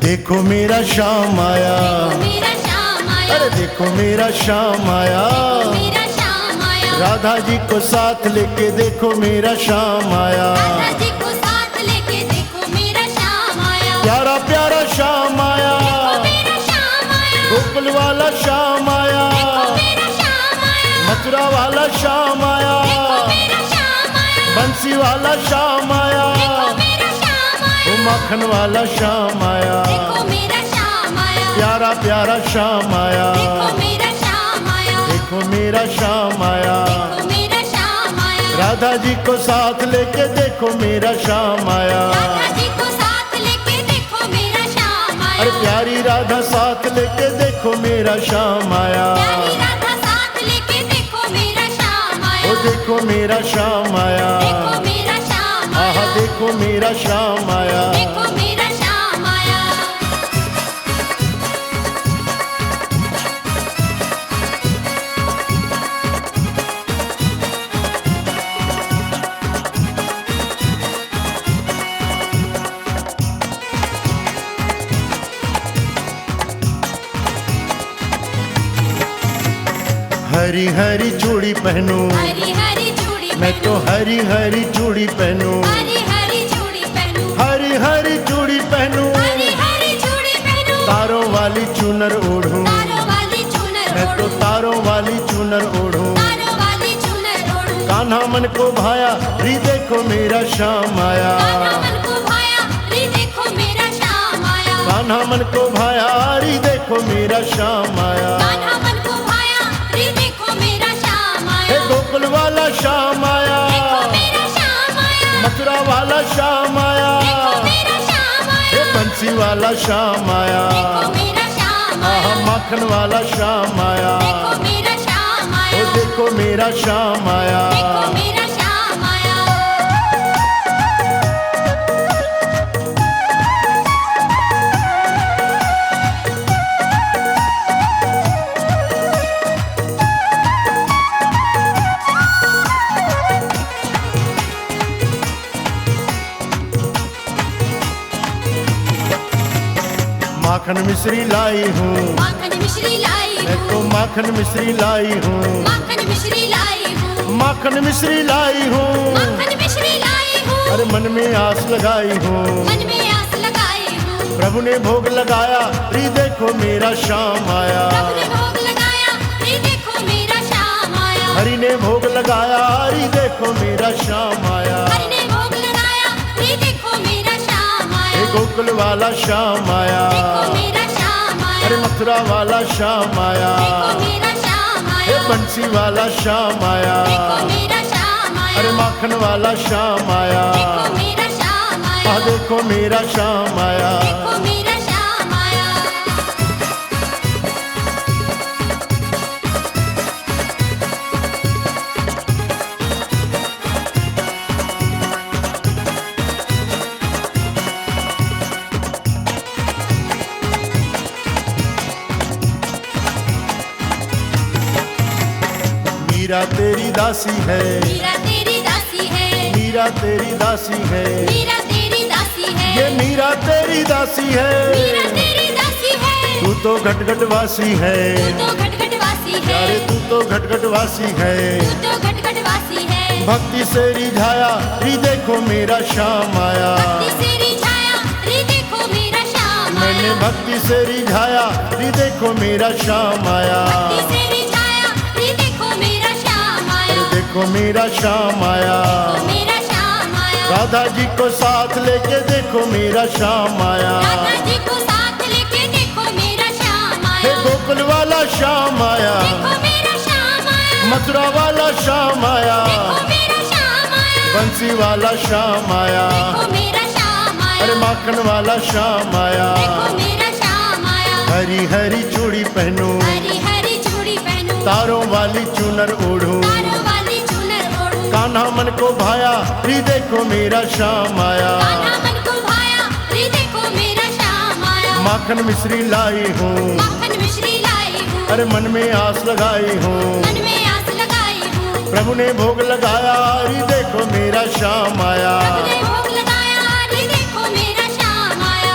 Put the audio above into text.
देखो मेरा श्याम आया, अरे देखो मेरा श्याम आया, राधा जी को साथ लेके देखो मेरा श्याम आया, प्यारा प्यारा श्याम आया, गोकुल वाला श्याम आया, मथुरा वाला श्याम आया, बंसी वाला श्याम आया, वो माखन वाला श्याम आया, प्यारा प्यारा श्याम आया, देखो मेरा श्याम आया, राधा जी को साथ लेके देखो मेरा श्याम आया, अरे प्यारी राधा साथ लेके देखो मेरा श्याम आया, ओ देखो मेरा श्याम आया, आहा देखो मेरा श्याम आया, हरी हरी चूड़ी पहनूं, मैं तो हरी हरी चूड़ी पहनूं, हरी हरी चूड़ी पहनूं, तारों वाली चुनर ओढ़ूं, मैं तो तारों वाली चुनर ओढ़ूं, कान्हा मन को भाया री देखो मेरा श्याम आया, कान्हा मन को भाया री देखो मेरा श्याम आया, गोकुल वाला श्याम आया, मथुरा वाला श्याम आया, बंसी वाला श्याम आया, आहा माखन वाला श्याम आया, ओ देखो मेरा श्याम आया, माखन मिश्री लाई हूँ, मैं तो माखन मिश्री लाई हूँ, माखन मिश्री लाई हूँ, अरे मन में आस लगाई हूँ, प्रभु ने भोग लगाया री देखो मेरा श्याम आया, हरि ने भोग लगाया री देखो मेरा श्याम आया, गोकुल वाला श्याम आया, अरे मथुरा वाला श्याम आया, बंसी वाला श्याम आया, अरे माखन वाला श्याम आया, देखो मेरा श्याम आया, मीरा तेरी दासी है, मीरा तेरी दासी है, मीरा तेरी दासी है, मीरा तेरी दासी है, ये मीरा तेरी दासी है, मीरा तेरी दासी है, तू तो घट वासी है, तू तो घट वासी है, अरे तू तो घट वासी है, तू तो घट वासी है, भक्ति से रिझाया री देखो मेरा श्याम आया, भक्ति से रिझाया री देखो मेरा श्याम आया, मैंने भक्ति से रिझाया री देखो मेरा श्याम आया, भक्ति से रिझाया री देखो मेरा श्याम आया, देखो मेरा श्याम आया, मेरा श्याम आया, राधा जी को साथ लेके देखो मेरा श्याम आया, राधा जी को साथ लेके देखो मेरा श्याम आया, गोकुल वाला श्याम आया, देखो मेरा श्याम आया, मथुरा वाला श्याम आया, देखो मेरा श्याम आया, बंसी वाला श्याम आया, देखो मेरा श्याम आया, अरे माखन वाला श्याम आया, देखो मेरा श्याम आया, हरी हरी चूड़ी पहनूं, हरी हरी चूड़ी पहनूं, तारों वाली चुनर ओढ़ूं, तारों वाली चुनर ओढ़ूं, कान्हा मन को भाया री देखो मेरा श्याम आया, कान्हा मन को भाया री देखो मेरा श्याम आया, माखन मिश्री लाई हूँ, माखन मिश्री लाई हूँ, अरे मन में आस लगाई हूँ, मन में आस लगाई हूँ, प्रभु ने भोग लगाया री देखो मेरा श्याम आया, प्रभु ने भोग लगाया री देखो मेरा श्याम आया,